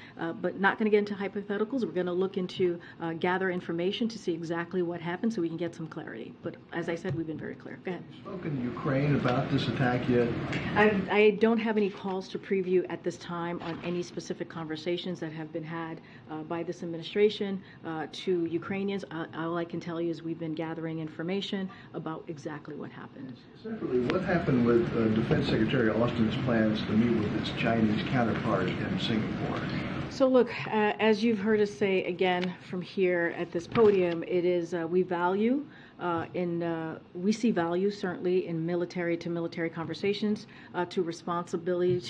but not going to get into hypotheticals. We're going to look into, gather information to see exactly what happened so we can get some clarity. But as I said, we've been very clear. Go ahead. Have you spoken to Ukraine about this attack yet? I don't have any calls to preview at this time on any specific conversations that have been had by this administration to Ukrainians. All I can tell you is we've been gathering information about exactly what happened. Separately, what happened with Defense Secretary Austin's plans to meet with his Chinese counterpart in Singapore? So look, as you've heard us say again from here at this podium, it is we value we see value certainly in military to military conversations to responsibly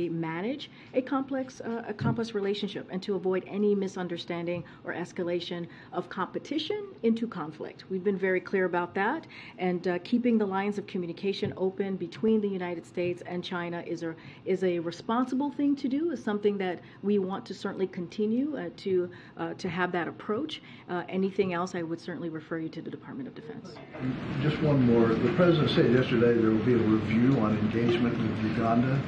manage a complex relationship and to avoid any misunderstanding or escalation of competition into conflict. We've been very clear about that, and keeping the lines of communication open between the United States and China is a responsible thing to do. Is something that we want to certainly continue to have that approach. Anything else, I would certainly refer you to the Department of Defense. Just one more. The president said yesterday there will be a review on engagement with Uganda.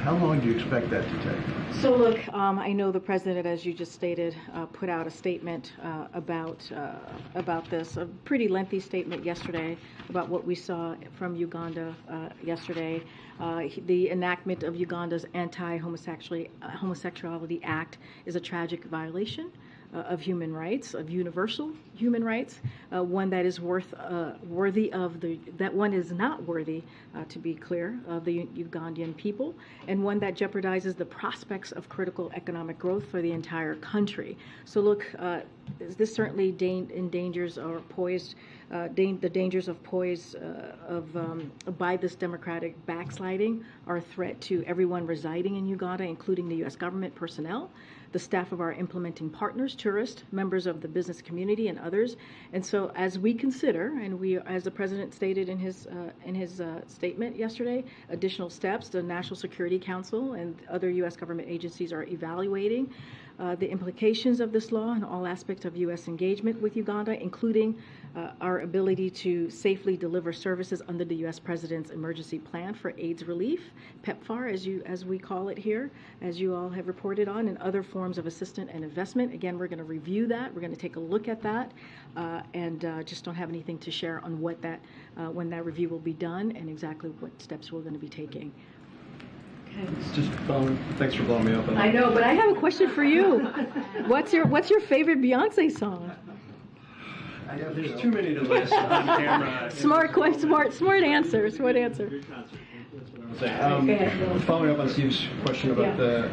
How long do you expect that to take? So look, I know the president, as you just stated, put out a statement about this, a pretty lengthy statement yesterday about what we saw from Uganda yesterday. The enactment of Uganda's Anti-Homosexuality Act is a tragic violation of human rights, of universal human rights, one that is that one is not worthy, to be clear, of the Ugandan people, and one that jeopardizes the prospects of critical economic growth for the entire country. So look, this certainly endangers or poised the dangers of by this democratic backsliding are a threat to everyone residing in Uganda, including the U.S. government personnel, the staff of our implementing partners, tourists, members of the business community, and others. And so, as we consider, and we, as the president stated in his statement yesterday, additional steps, the National Security Council and other U.S. government agencies are evaluating the implications of this law and all aspects of U.S. engagement with Uganda, including our ability to safely deliver services under the U.S. President's Emergency Plan for AIDS Relief, PEPFAR, as we call it here, as you all have reported on, and other forms of assistance and investment. Again, we're going to review that. We're going to take a look at that, and just don't have anything to share on what when that review will be done and exactly what steps we're going to be taking. Just thanks for blowing me up. I know, but I have a question for you. What's your favorite Beyonce song? There's too many to list on camera. Smart answer. Smart answer. Following up on Steve's question about the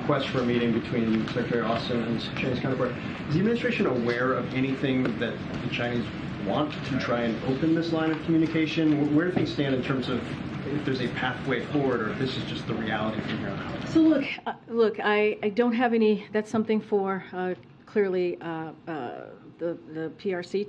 request for a meeting between Secretary Austin and his Chinese counterpart, is the administration aware of anything that the Chinese want to try and open this line of communication? Where do things stand in terms of if there's a pathway forward, or if this is just the reality from here on out? So look, I don't have any. That's something for clearly the PRC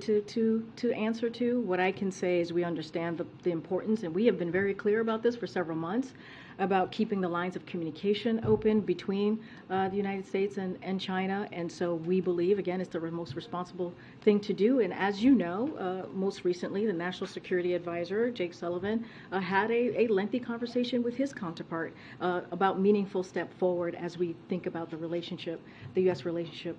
to answer to. What I can say is we understand the importance, and we have been very clear about this for several months, about keeping the lines of communication open between the United States and China. And so we believe, again, it's the most responsible thing to do. And as you know, most recently, the National Security Advisor, Jake Sullivan, had a lengthy conversation with his counterpart about meaningful step forward as we think about the relationship, the U.S. relationship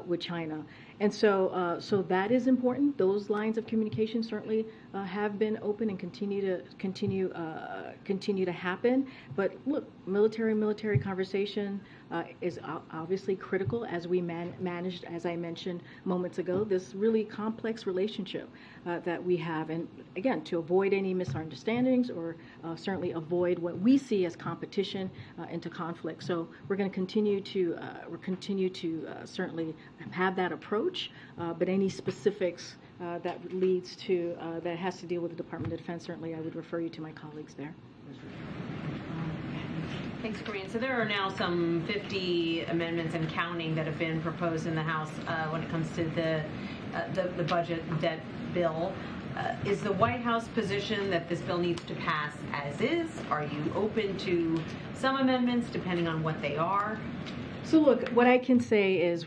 with China. And so that is important. Those lines of communication certainly have been open and continue to happen. But look, military conversation is obviously critical as we managed, as I mentioned moments ago, this really complex relationship that we have. And again, to avoid any misunderstandings or certainly avoid what we see as competition into conflict. So we're going to continue to certainly have that approach, but any specifics that leads to that has to deal with the Department of Defense, certainly I would refer you to my colleagues there. Thanks, Karine. So there are now some 50 amendments and counting that have been proposed in the House when it comes to the budget debt bill. Is the White House position that this bill needs to pass as is? Are you open to some amendments depending on what they are? So look, what I can say is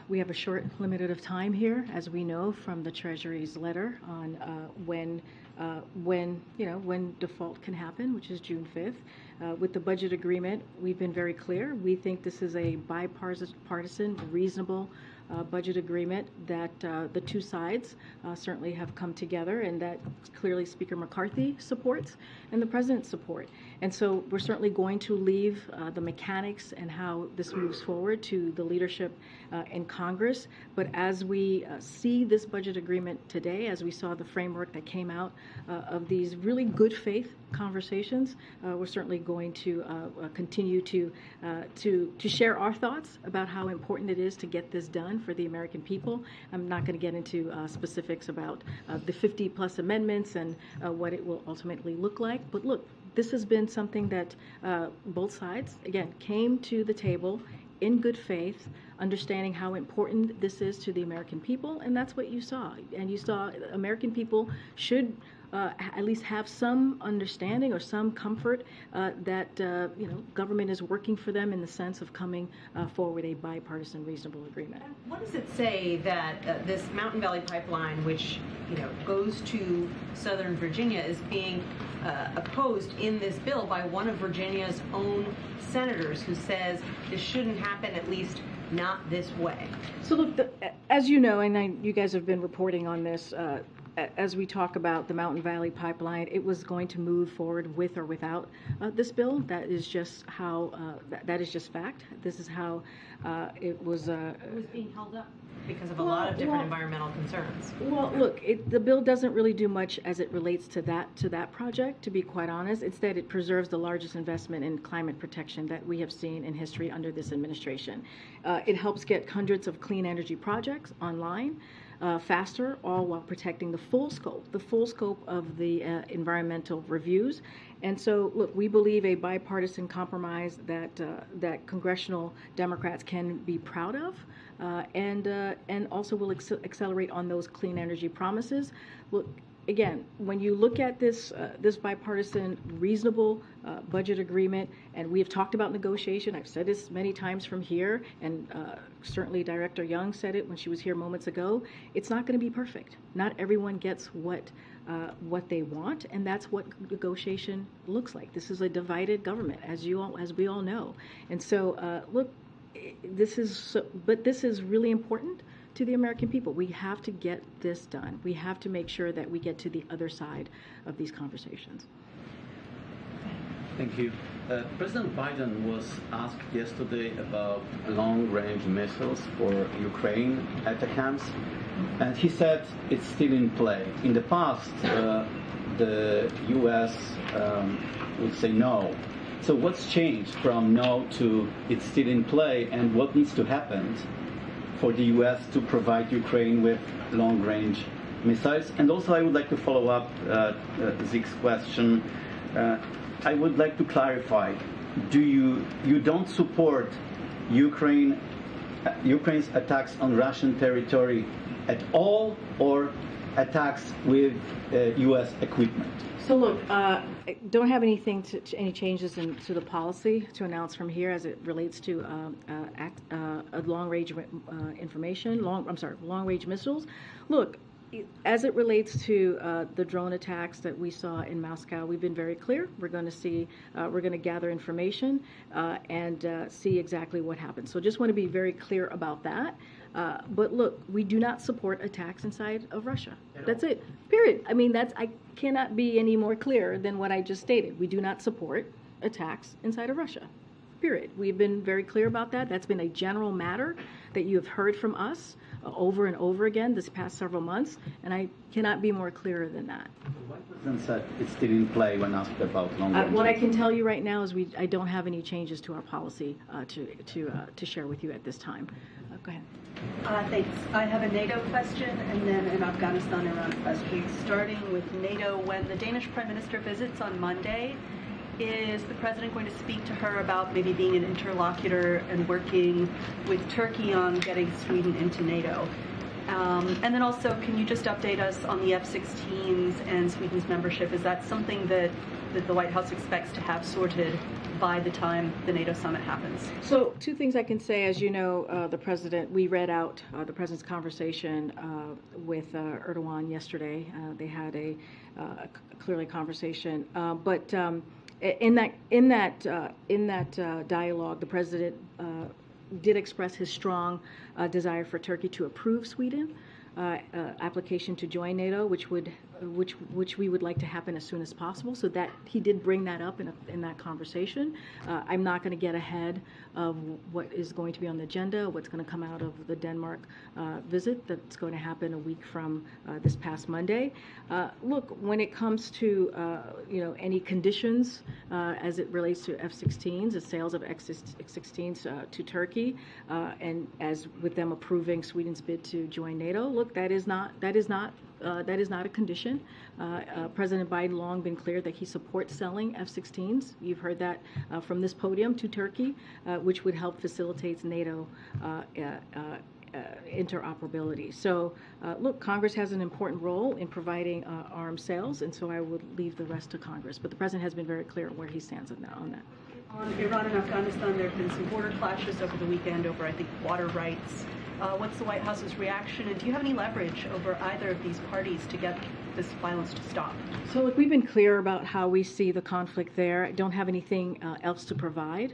we have a short limited of time here, as we know from the Treasury's letter on when default can happen, which is June 5th. With the budget agreement, we've been very clear. We think this is a bipartisan, reasonable budget agreement that the two sides certainly have come together, and that clearly Speaker McCarthy supports and the President support. And so we're certainly going to leave the mechanics and how this moves forward to the leadership in Congress. But as we see this budget agreement today, as we saw the framework that came out of these really good faith conversations, we're certainly going to continue to share our thoughts about how important it is to get this done for the American people. I'm not going to get into specifics about the 50-plus amendments and what it will ultimately look like. But look, this has been something that both sides, again, came to the table in good faith, understanding how important this is to the American people, and that's what you saw. And you saw American people should at least have some understanding or some comfort that government is working for them in the sense of coming forward a bipartisan, reasonable agreement. What does it say that this Mountain Valley Pipeline, which goes to Southern Virginia, is being opposed in this bill by one of Virginia's own senators, who says this shouldn't happen, at least not this way? So look, as you know, and you guys have been reporting on this, as we talk about the Mountain Valley Pipeline, it was going to move forward with or without this bill. That is just how, that is just fact. This is how it was being held up because of a lot of different environmental concerns. Well, look, the bill doesn't really do much as it relates to that project, to be quite honest. Instead, it preserves the largest investment in climate protection that we have seen in history under this administration. It helps get hundreds of clean energy projects online faster, all while protecting the full scope of the environmental reviews. And so, look, we believe a bipartisan compromise that congressional Democrats can be proud of, and also will accelerate on those clean energy promises. Look, again, when you look at this bipartisan, reasonable budget agreement, and we have talked about negotiation, I've said this many times from here, and certainly Director Young said it when she was here moments ago, it's not going to be perfect. Not everyone gets what they want, and that's what negotiation looks like. This is a divided government, as we all know. And so, look, this is really important to the American people. We have to get this done. We have to make sure that we get to the other side of these conversations. Thank you. President Biden was asked yesterday about long-range missiles for Ukraine ATACMS, and he said it's still in play. In the past, the U.S. would say no. So what's changed from no to it's still in play, and what needs to happen for the U.S. to provide Ukraine with long-range missiles? And also I would like to follow up Zeke's question. I would like to clarify, you don't support Ukraine's attacks on Russian territory at all, or attacks with U.S. equipment. So look, I don't have anything any changes to the policy to announce from here as it relates to long-range information. Long-range missiles. Look, as it relates to the drone attacks that we saw in Moscow, we've been very clear. We're going to gather information and see exactly what happened. So just want to be very clear about that. But look, we do not support attacks inside of Russia. That's it. Period. I mean, I cannot be any more clear than what I just stated. We do not support attacks inside of Russia. Period. We've been very clear about that. That's been a general matter that you have heard from us over and over again this past several months, and I cannot be more clearer than that. The president said it's still in play when asked about long-range. What I can tell you right now is I don't have any changes to our policy to share with you at this time. Go ahead. Thanks. I have a NATO question and then an Afghanistan-Iran question. Starting with NATO, when the Danish Prime Minister visits on Monday, is the President going to speak to her about maybe being an interlocutor and working with Turkey on getting Sweden into NATO? And then also, can you just update us on the F-16s and Sweden's membership? Is that something that the White House expects to have sorted by the time the NATO summit happens? So, two things I can say. As you know, we read out the President's conversation with Erdogan yesterday. They had a clearly conversation, but in that dialogue, the President did express his strong desire for Turkey to approve Sweden application to join NATO, which we would like to happen as soon as possible. So that he did bring that up in that conversation. I'm not going to get ahead of what is going to be on the agenda, what's going to come out of the Denmark visit that's going to happen a week from this past Monday. Look, when it comes to any conditions as it relates to F-16s, the sales of F-16s to Turkey, and as with them approving Sweden's bid to join NATO, look, that is not a condition. President Biden long been clear that he supports selling F-16s. You've heard that from this podium to Turkey, which would help facilitate NATO interoperability. So, look, Congress has an important role in providing arms sales, and so I would leave the rest to Congress. But the President has been very clear where he stands on that. On Iran and Afghanistan, there have been some border clashes over the weekend over, I think, water rights. What's the White House's reaction, and do you have any leverage over either of these parties to get this violence to stop? So, look, we've been clear about how we see the conflict there. I don't have anything else to provide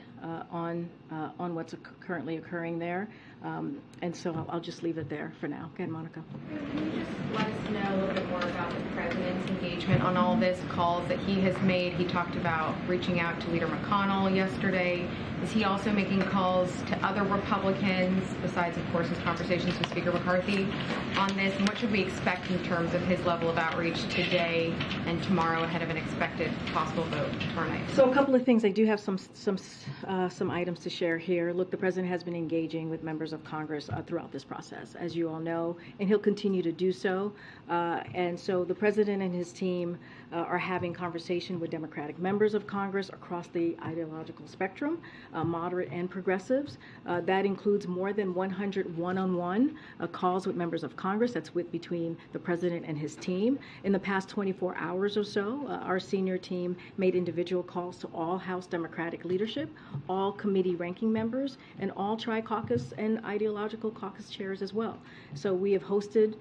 on what's currently occurring there, and so I'll just leave it there for now. Go ahead, Monica. Can you just let us know a little bit more about the President's engagement on all this, calls that he has made? He talked about reaching out to Leader McConnell yesterday. Is he also making calls to other Republicans, besides, of course, his conversations with Speaker McCarthy on this? And what should we expect in terms of his level of outreach today and tomorrow ahead of an expected possible vote tomorrow night? So a couple of things. I do have some items to share here. Look, the President has been engaging with members of Congress throughout this process, as you all know, and he'll continue to do so. And so the President and his team are having conversation with Democratic members of Congress across the ideological spectrum, moderate and progressives. That includes more than 100 one-on-one calls with members of Congress. That's between the President and his team. In the past 24 hours or so, our senior team made individual calls to all House Democratic leadership, all committee ranking members, and all tri-caucus and ideological caucus chairs as well. So we have hosted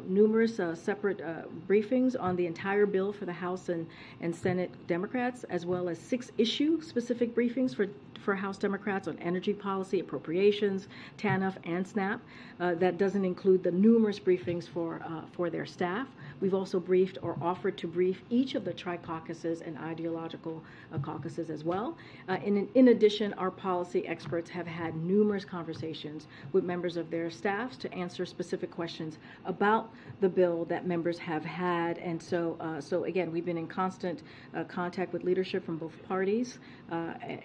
numerous separate briefings on the entire bill for the House and Senate Democrats, as well as 6 issue-specific briefings for House Democrats on energy policy, appropriations, TANF, and SNAP. That doesn't include the numerous briefings for their staff. We've also briefed or offered to brief each of the tri-caucuses and ideological caucuses as well. In addition, our policy experts have had numerous conversations with members of their staffs to answer specific questions about the bill that members have had. And so again, we've been in constant contact with leadership from both parties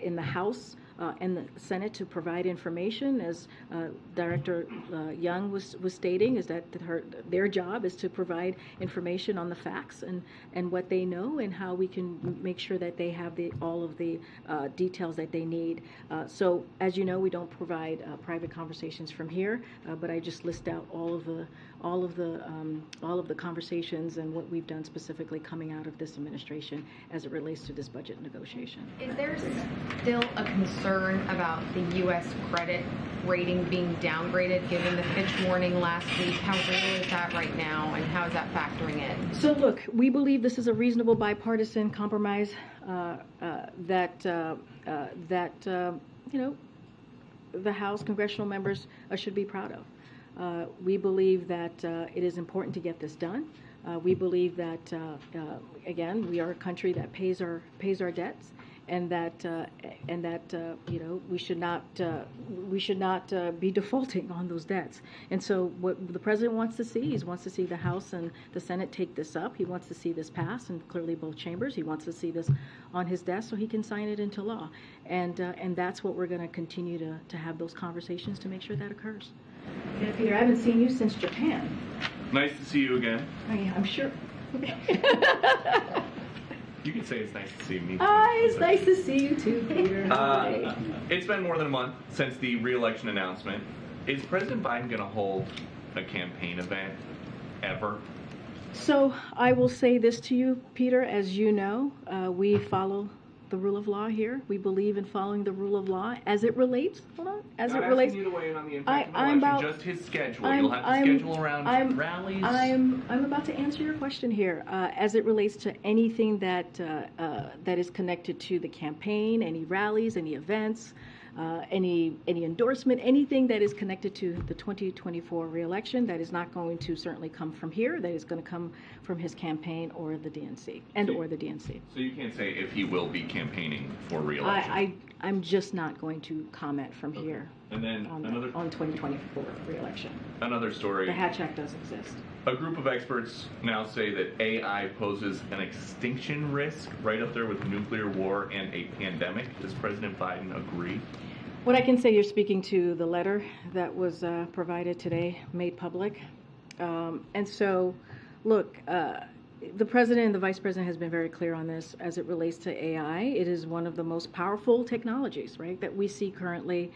in the House and the Senate to provide information. As Director Young was stating, is that their job is to provide information on the facts and what they know and how we can make sure that they have all of the details that they need. So as you know, we don't provide private conversations from here, but I just list out all of all of the conversations and what we've done specifically coming out of this administration as it relates to this budget negotiation. Is there still a concern about the U.S. credit rating being downgraded given the Fitch warning last week? How real is that right now, and how is that factoring in? So look, we believe this is a reasonable bipartisan compromise that the House congressional members should be proud of. We believe that it is important to get this done. We believe that again, we are a country that pays our debts, and that we should not be defaulting on those debts. And so what the president wants to see, he wants to see the House and the Senate take this up. He wants to see this pass, and clearly both chambers. He wants to see this on his desk so he can sign it into law. And that's what we're going to continue to have those conversations to make sure that occurs. Yeah, Peter, I haven't seen you since Japan. Nice to see you again. Oh, yeah, I'm sure. You can say it's nice to see me. It's nice to see you too, Peter. It's been more than a month since the re-election announcement. Is President Biden going to hold a campaign event ever? So I will say this to you, Peter. As you know, we follow the rule of law here. We believe in following the rule of law as it relates. Hold on, as Not it relates. asking you to weigh in on the impact of the election, just his schedule. You'll have to schedule around rallies. I'm about to answer your question here. As it relates to anything that is connected to the campaign, any rallies, any events, any endorsement, anything that is connected to the 2024 re-election, that is not going to certainly come from here. That is going to come from his campaign or the DNC or the DNC. So you can't say if he will be campaigning for re-election. I'm just not going to comment from here. And then on 2024 re-election. Another story. The Hatch Act does exist. A group of experts now say that AI poses an extinction risk right up there with nuclear war and a pandemic. Does President Biden agree? What I can say, you're speaking to the letter that was provided today, made public. And so, look, the president and the vice president has been very clear on this as it relates to AI. It is one of the most powerful technologies, right, that we see currently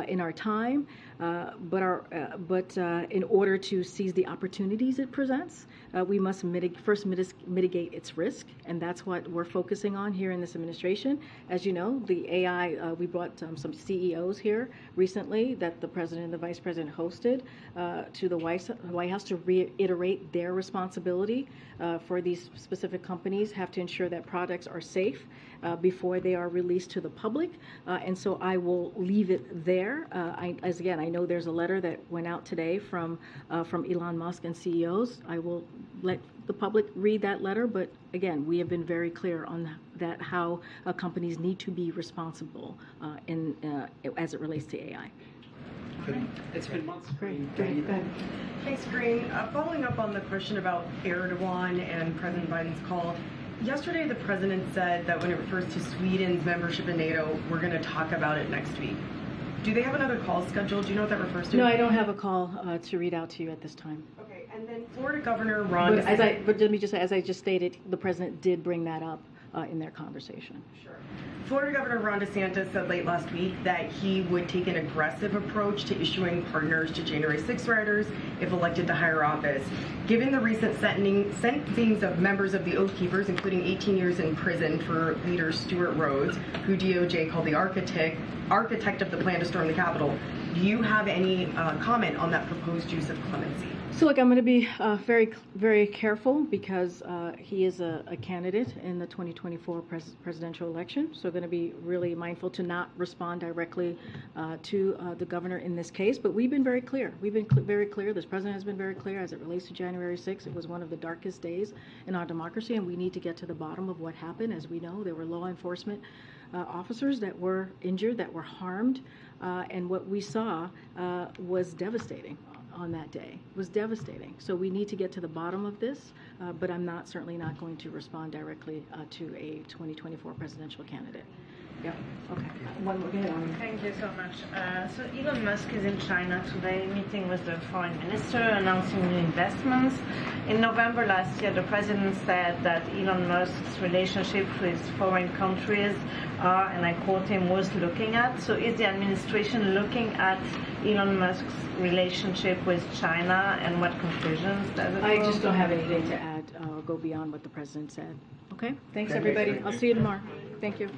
in our time. But in order to seize the opportunities it presents, we must first mitigate its risk, and that's what we're focusing on here in this administration. As you know, the AI, we brought some CEOs here recently that the president and the vice president hosted to the White House to reiterate their responsibility for these specific companies, have to ensure that products are safe before they are released to the public. And so I will leave it there. I know there's a letter that went out today from Elon Musk and CEOs. I will let the public read that letter, but again, we have been very clear on that, how companies need to be responsible as it relates to AI. It's been months. Great. Thanks, Karine. Following up on the question about Erdogan and President Biden's call, yesterday the president said that when it refers to Sweden's membership in NATO, we're going to talk about it next week. Do they have another call scheduled? Do you know what that refers to? No, I don't have a call to read out to you at this time. Okay, and then Florida Governor Ron DeSantis. But let me just say, as I just stated, the president did bring that up in their conversation. Sure. Florida Governor Ron DeSantis said late last week that he would take an aggressive approach to issuing pardons to January 6 rioters if elected to higher office. Given the recent sentencings of members of the Oath Keepers, including 18 years in prison for leader Stuart Rhodes, who DOJ called the architect of the plan to storm the Capitol, do you have any comment on that proposed use of clemency? So look, I'm going to be very, very careful because he is a candidate in the 2024 presidential election. So going to be really mindful to not respond directly to the governor in this case. But we've been very clear. We've been very clear. This president has been very clear as it relates to January 6th. It was one of the darkest days in our democracy, and we need to get to the bottom of what happened. As we know, there were law enforcement officers that were injured, that were harmed, and what we saw was devastating. On that day was devastating. So we need to get to the bottom of this, but I'm certainly not going to respond directly to a 2024 presidential candidate. Yeah. Okay. One more. Go ahead. Thank you so much. So Elon Musk is in China today, meeting with the foreign minister, announcing new investments. In November last year, the president said that Elon Musk's relationship with foreign countries are, and I quote him, worth looking at. So is the administration looking at Elon Musk's relationship with China, and what conclusions does it I draw? just don't have anything to add or go beyond what the president said. Okay? Thanks, Okay. everybody. I'll see you tomorrow. Thank you.